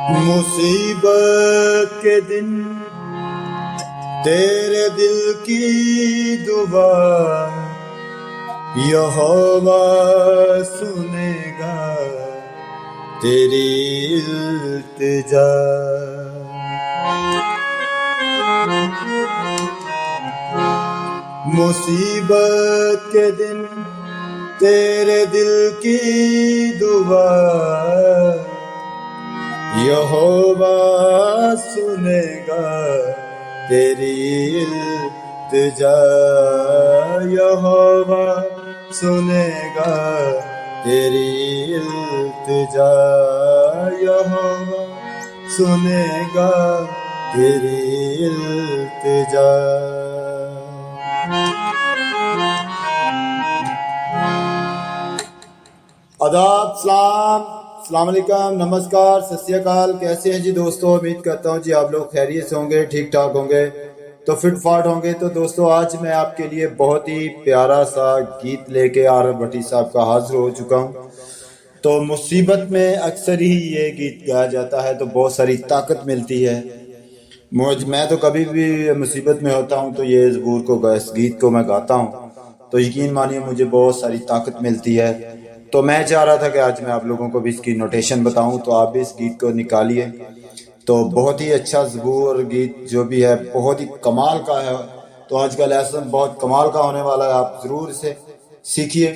मुसीबत के दिन तेरे दिल की दुआ यहोवा सुनेगा तेरी इल्तिजा। मुसीबत के दिन तेरे दिल की दुआ यहोवा सुनेगा तेरी इल्तिजा। यहोवा सुनेगा तेरी इल्तिजा। यहोवा सुनेगा तेरी इल्तिजा। आदाब, सलाम अलैकुम, नमस्कार, सत श्री अकाल। कैसे हैं जी दोस्तों? उम्मीद करता हूं जी आप लोग खैरियत से होंगे, ठीक ठाक होंगे, तो फिट फाट होंगे। तो दोस्तों आज मैं आपके लिए बहुत ही प्यारा सा गीत लेके आरव भट्टी साहब का हाजिर हो चुका हूं। तो मुसीबत में अक्सर ही ये गीत गाया जाता है तो बहुत सारी ताकत मिलती है। मैं तो कभी भी मुसीबत में होता हूं तो ये ज़बूर को, इस गीत को मैं गाता हूं तो यकीन मानिए मुझे बहुत सारी ताकत मिलती है। तो मैं चाह रहा था कि आज मैं आप लोगों को भी इसकी नोटेशन बताऊं, तो आप भी इस गीत को निकालिए। तो बहुत ही अच्छा ज़बूर गीत जो भी है बहुत ही कमाल का है। तो आज का लेसन बहुत कमाल का होने वाला है, आप ज़रूर इसे सीखिए।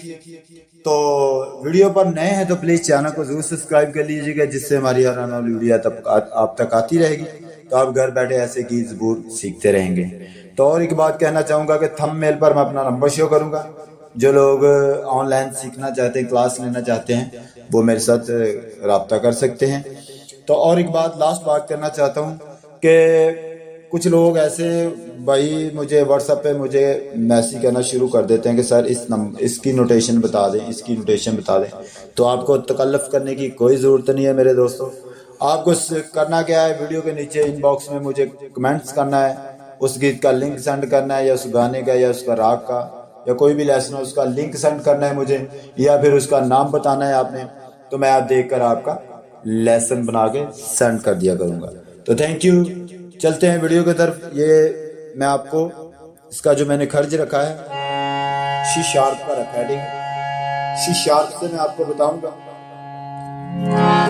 तो वीडियो पर नए हैं तो प्लीज़ चैनल को ज़रूर सब्सक्राइब कर लीजिएगा, जिससे हमारी हर आने वाली वीडियो आप तक आती रहेगी। तो आप घर बैठे ऐसे गीत ज़बूर सीखते रहेंगे। तो और एक बात कहना चाहूँगा कि थंबनेल पर मैं अपना नंबर शो करूँगा। जो लोग ऑनलाइन सीखना चाहते हैं, क्लास लेना चाहते हैं, वो मेरे साथ रब्ता कर सकते हैं। तो और एक बात, लास्ट बात करना चाहता हूँ कि कुछ लोग ऐसे भाई मुझे व्हाट्सएप पे मुझे मैसेज करना शुरू कर देते हैं कि सर इसकी नोटेशन बता दें, इसकी नोटेशन बता दें। तो आपको तकल्लुफ़ करने की कोई ज़रूरत नहीं है मेरे दोस्तों। आपको करना क्या है, वीडियो के नीचे इनबॉक्स में मुझे कमेंट्स करना है, उस गीत का लिंक सेंड करना है, या उस गाने का, या उसका राग का, या कोई भी लेसन हो उसका लिंक सेंड करना है मुझे, या फिर उसका नाम बताना है आपने। तो मैं आप देखकर आपका लेसन बना के सेंड कर दिया करूँगा। तो थैंक यू। चलते हैं वीडियो की तरफ। ये मैं आपको इसका जो मैंने खर्च रखा है सी शार्प का रखा है, ठीक है। सी शार्प से मैं आपको बताऊंगा।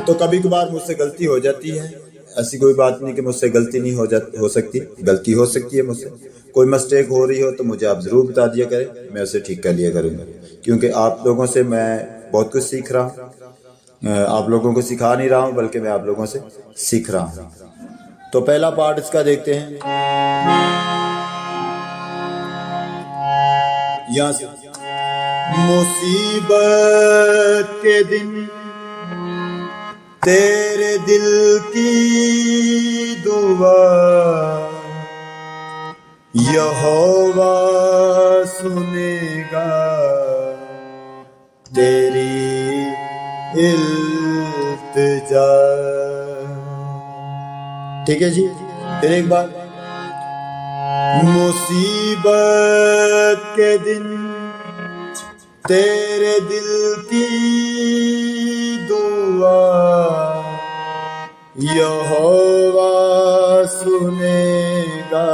तो कभी कभार मुझसे गलती हो जाती है, ऐसी कोई बात नहीं कि मुझसे गलती नहीं हो सकती, गलती हो सकती है मुझसे। कोई मिस्टेक हो रही हो तो मुझे आप ज़रूर बता दिया करें, मैं उसे ठीक कर लिया करूँगा। क्योंकि आप लोगों से मैं बहुत कुछ सीख रहा हूँ। आप लोगों को सिखा नहीं रहा हूँ, बल्कि मैं आप लोगों से सीख रहा हूँ। तो पहला पार्ट इसका देखते हैं। यहाँ से मुसीबत के दिन तेरे दिल की दुआ यहोवा सुनेगा तेरी इल्तिजा। ठीक है जी। फिर एक बार, मुसीबत के दिन तेरे दिल की दुआ यहोवा सुनेगा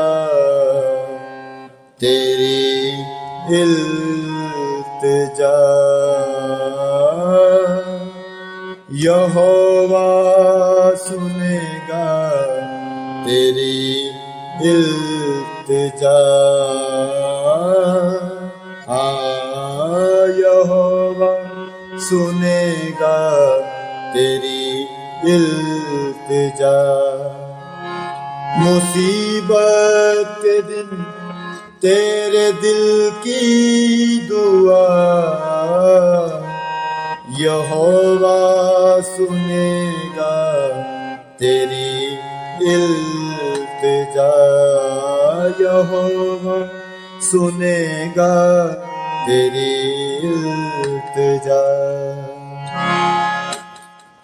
तेरी इल्तिजा। यहोवा सुनेगा तेरी इल्तिजा। यहोवा सुनेगा तेरी इल्तिजा। मुसीबत के दिन तेरे दिल की दुआ यहोवा सुनेगा तेरी इल्तिजा। यहोवा सुनेगा तेरी इल्तिजा।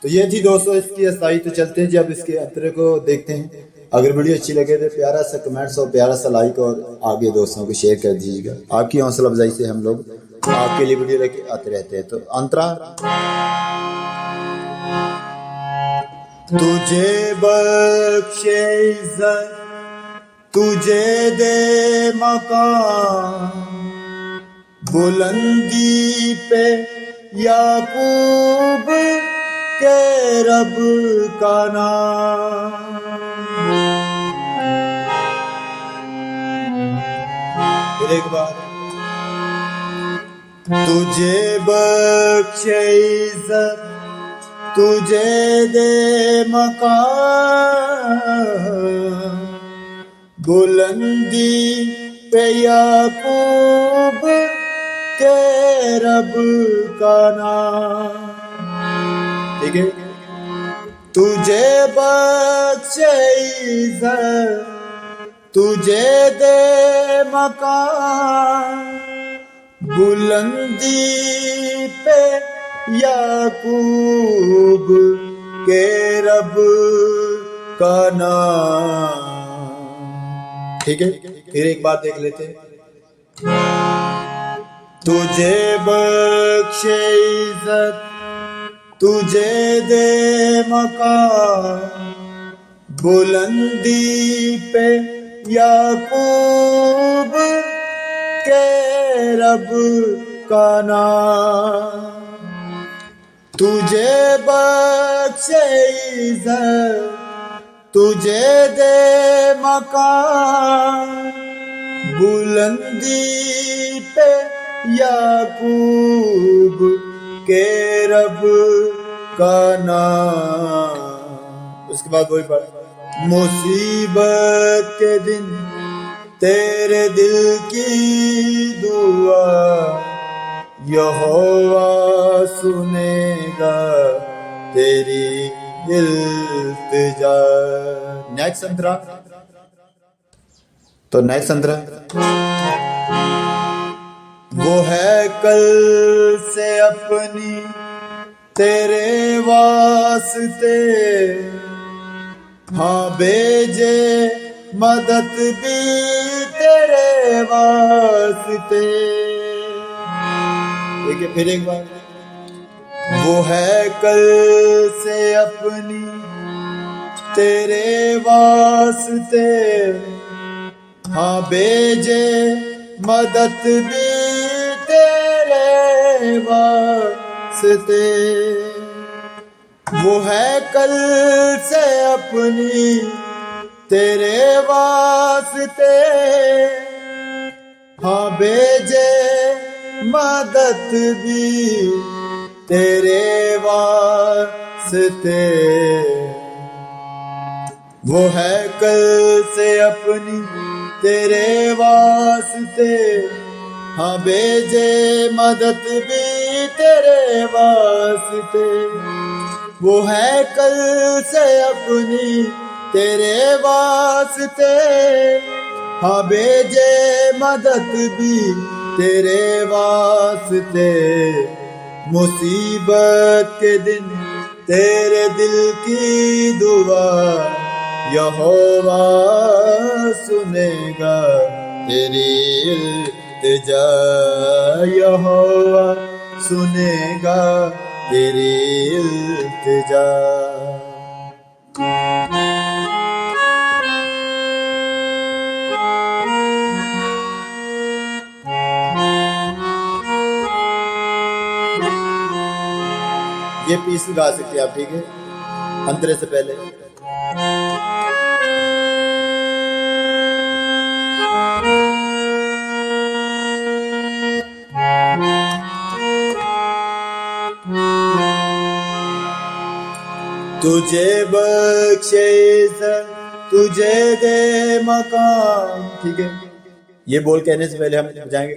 तो ये थी दोस्तों इसकी अस्थाई। तो चलते हैं जी, अब इसके अंतरे को देखते हैं। अगर वीडियो अच्छी लगे तो प्यारा सा कमेंट्स और प्यारा सा लाइक और आगे दोस्तों को शेयर कर दीजिएगा। आपकी हौसला अफजाई से हम लोग आपके लिए वीडियो लेके आते रहते हैं। तो अंतरा तुझे बख्शे इज्जत, तुझे दे मकान, बुलंदी पे याकूब के रब का नाम। फिर एक बार, तुझे बख्शे इज्जत, तुझे दे मकान, बुलंदी पे याकूब के रब का नाम। ठीक है, तुझे बख्शे इज्जत, तुझे दे मकान, बुलंदी पे याकूब के रब का नाम। ठीक है, फिर एक बार देख लेते हैं। तुझे बख्शे इज्जत, तुझे दे मकान, बुलंदी पे याकूब के रब का नाम। तुझे बख्शे इज्जत, तुझे दे मकान, बुलंदी पे याकूब के रब का नाम। उसके बाद वही पढ़, मुसीबत के दिन तेरे दिल की दुआ यहोवा सुनेगा तेरी इल्तिजा। नेक्स्ट संतरा, तो नेक्स्ट संतरा, वो है कल से अपनी तेरे वास्ते, हाँ भेजे मदद भी तेरे वास्ते। ठीक है, फिर एक बार, वो है कल से अपनी तेरे वास्ते, हाँ भेजे मदद भी तेरे वास्ते। वो है कल से अपनी तेरे वास्ते, हाँ भेजे मदद भी तेरे वास्ते। वो है कल से अपनी तेरे वास्ते, हाँ भेजे मदद भी तेरे वास्ते। वो है कल से अपनी तेरे वास्ते, हाँ भेजे मदद भी तेरे वास्ते। मुसीबत के दिन तेरे दिल की दुआ यहोवा सुनेगा तेरी इल्तिजा, यहोवा सुनेगा तेरी इल्तिजा। ये पीस गा सकते हैं आप, ठीक है, अंतरे से पहले। तुझे बख्शे इज्जत, तुझे दे मकान। ठीक है, ये बोल कहने से पहले हम जाएंगे।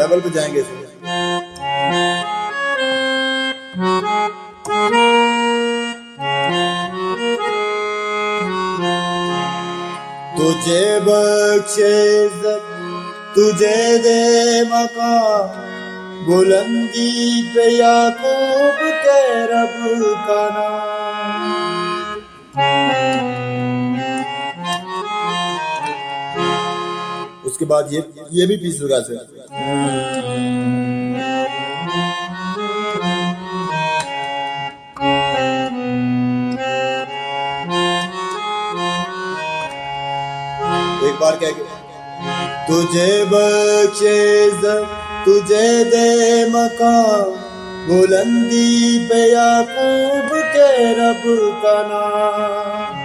डबल पे जाएंगे इसे। तुझे बख्शे इज्जत, तुझे दे मकान, बुलंदी पे याकूब के रब का नाम। उसके बाद ये भी पीस लगा से। एक बार कह के तुझे बख्शे इज्जत तुझे दे मकान बुलंदी पे याकूब के रब का नाम।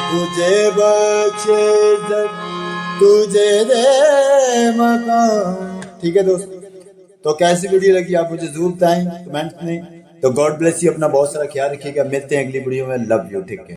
तुझे बख्शे इज्जत तुझे दे मकान। ठीक है दोस्त, तो कैसी वीडियो लगी आप मुझे जरूर बताएं कमेंट में। तो गॉड ब्लेस यू, अपना बहुत सारा ख्याल रखिएगा। मिलते हैं अगली वीडियो में। लव यू, ठीक है।